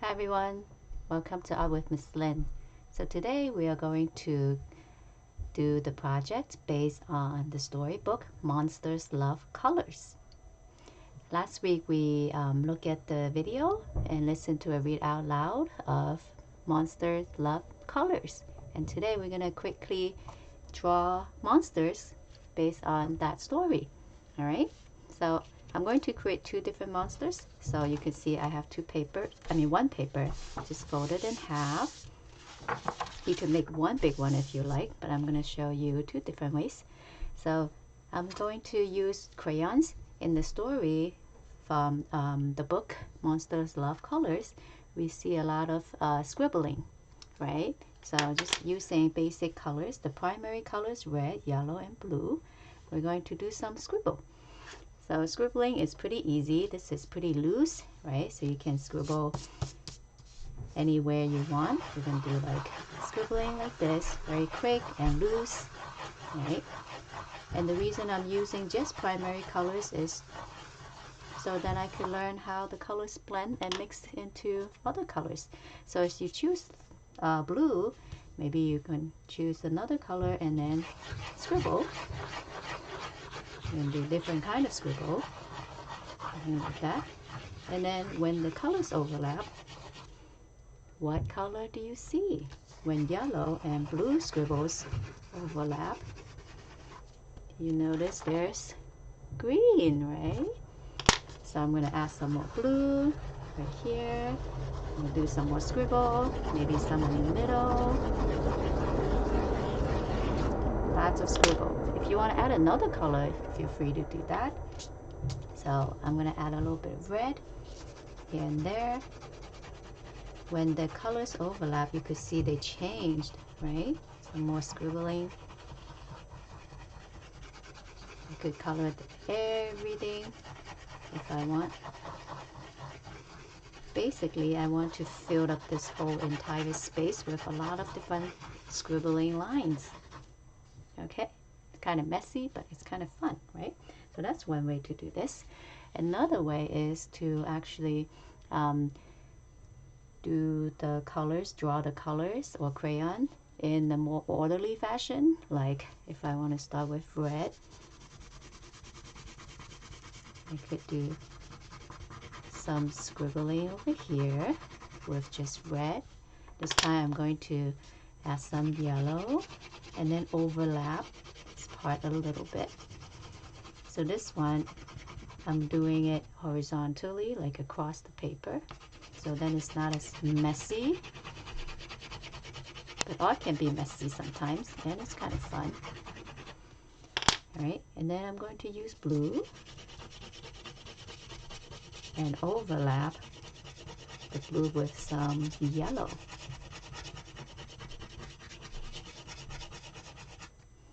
Hi everyone, welcome to Art with Miss Lynn. So today we are going to do the project based on the storybook Monsters Love Colors. Last week we looked at the video and listened to a read out loud of Monsters Love Colors. And today we're going to quickly draw monsters based on that story. Alright, so I'm going to create two different monsters. So you can see I have one paper just folded in half. You can make one big one if you like, but I'm going to show you two different ways. So I'm going to use crayons. In the story from the book Monsters Love Colors, we see a lot of scribbling, right? So just using basic colors, the primary colors red, yellow, and blue. We're going to do some scribble. So scribbling is pretty easy. This is pretty loose, right? So you can scribble anywhere you want. You can do like scribbling like this, very quick and loose, right? And the reason I'm using just primary colors is so that I can learn how the colors blend and mix into other colors. So if you choose blue, maybe you can choose another color and then scribble. You can do different kind of scribble, like that. And then when the colors overlap, what color do you see? When yellow and blue scribbles overlap, you notice there's green, right? So I'm going to add some more blue right here. I'm going to do some more scribble, maybe some in the middle. Lots of scribble. If you want to add another color, feel free to do that. So I'm going to add a little bit of red here and there. When the colors overlap, you could see they changed, right? Some more scribbling. I could color everything if I want. Basically, I want to fill up this whole entire space with a lot of different scribbling lines. Okay, it's kind of messy, but it's kind of fun, right? So that's one way to do this. Another way is to actually do the colors, draw the colors or crayon in a more orderly fashion. Like if I want to start with red, I could do some scribbling over here with just red. This time I'm going to add some yellow and then overlap this part a little bit. So this one, I'm doing it horizontally, like across the paper. So then it's not as messy. But art can be messy sometimes, and it's kind of fun. Alright, and then I'm going to use blue and overlap the blue with some yellow.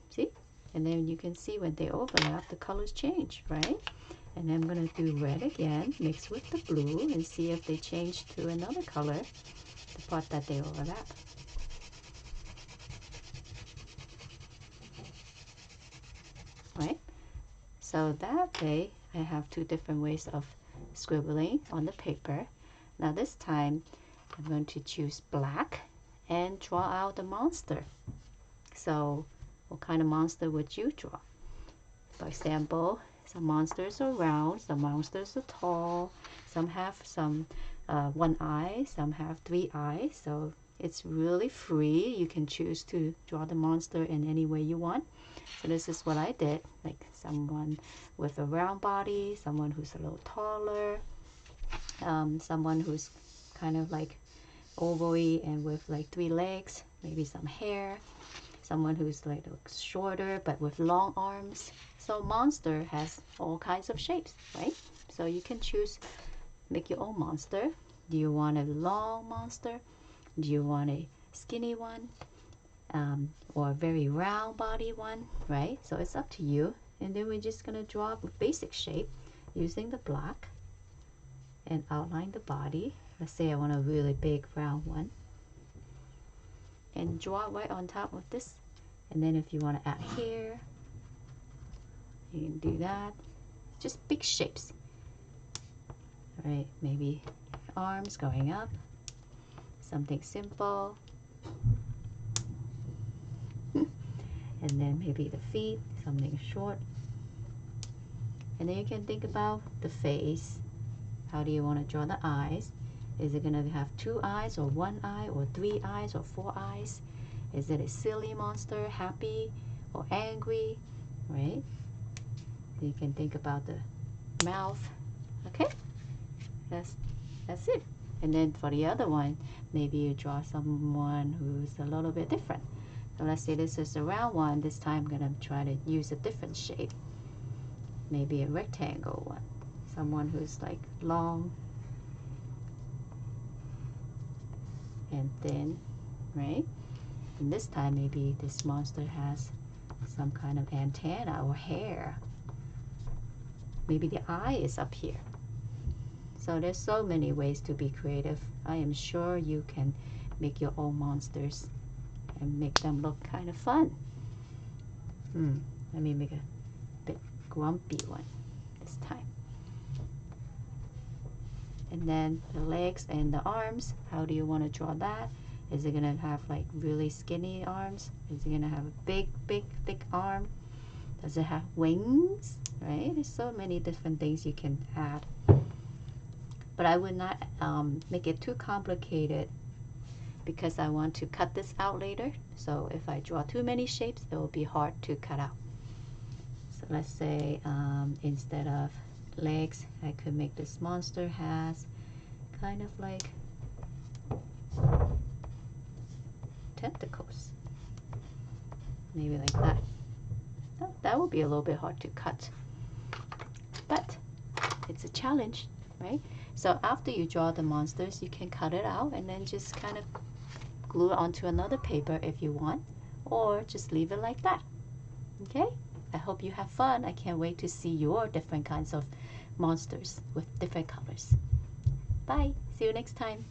See? And then you can see when they overlap, the colors change, right? And then I'm going to do red again, mix with the blue, and see if they change to another color, the part that they overlap. Right? So that way, I have two different ways of scribbling on the paper. Now this time, I'm going to choose black and draw out the monster. So what kind of monster would you draw? For example, some monsters are round, some monsters are tall, some have one eye, some have three eyes. So it's really free. You can choose to draw the monster in any way you want. So this is what I did, like someone with a round body, someone who's a little taller, someone who's kind of like oval-y and with like three legs, maybe some hair, someone who's like shorter but with long arms. So monster has all kinds of shapes, right? So you can choose, make your own monster. Do you want a long monster? Do you want a skinny one? Or a very round body one, right? So it's up to you. And then we're just gonna draw a basic shape using the black and outline the body. Let's say I want a really big round one. And draw right on top of this. And then if you want to add hair, you can do that. Just big shapes. All right, maybe arms going up. something simple. And then maybe the feet, something short. And then you can think about the face. How do you want to draw the eyes? Is it going to have 2 eyes or 1 eye or 3 eyes or 4 eyes? Is it a silly monster, happy or angry, right? You can think about the mouth. Okay, that's it. And then for the other one, maybe you draw someone who's a little bit different. So let's say this is a round one. This time I'm gonna try to use a different shape. Maybe a rectangle one. Someone who's like long and thin, right? And this time maybe this monster has some kind of antenna or hair. Maybe the eye is up here. So there's so many ways to be creative. I am sure you can make your own monsters and make them look kind of fun. Let me make a bit grumpy one this time. And then the legs and the arms, how do you want to draw that? Is it going to have like really skinny arms? Is it going to have a big, thick arm? Does it have wings? Right? There's so many different things you can add. But I would not make it too complicated because I want to cut this out later. So if I draw too many shapes, it will be hard to cut out. So let's say instead of legs, I could make this monster has kind of like tentacles. Maybe like that. Oh, that would be a little bit hard to cut. But it's a challenge, right? So after you draw the monsters, you can cut it out and then just kind of glue it onto another paper if you want, or just leave it like that. Okay? I hope you have fun. I can't wait to see your different kinds of monsters with different colors. Bye. See you next time.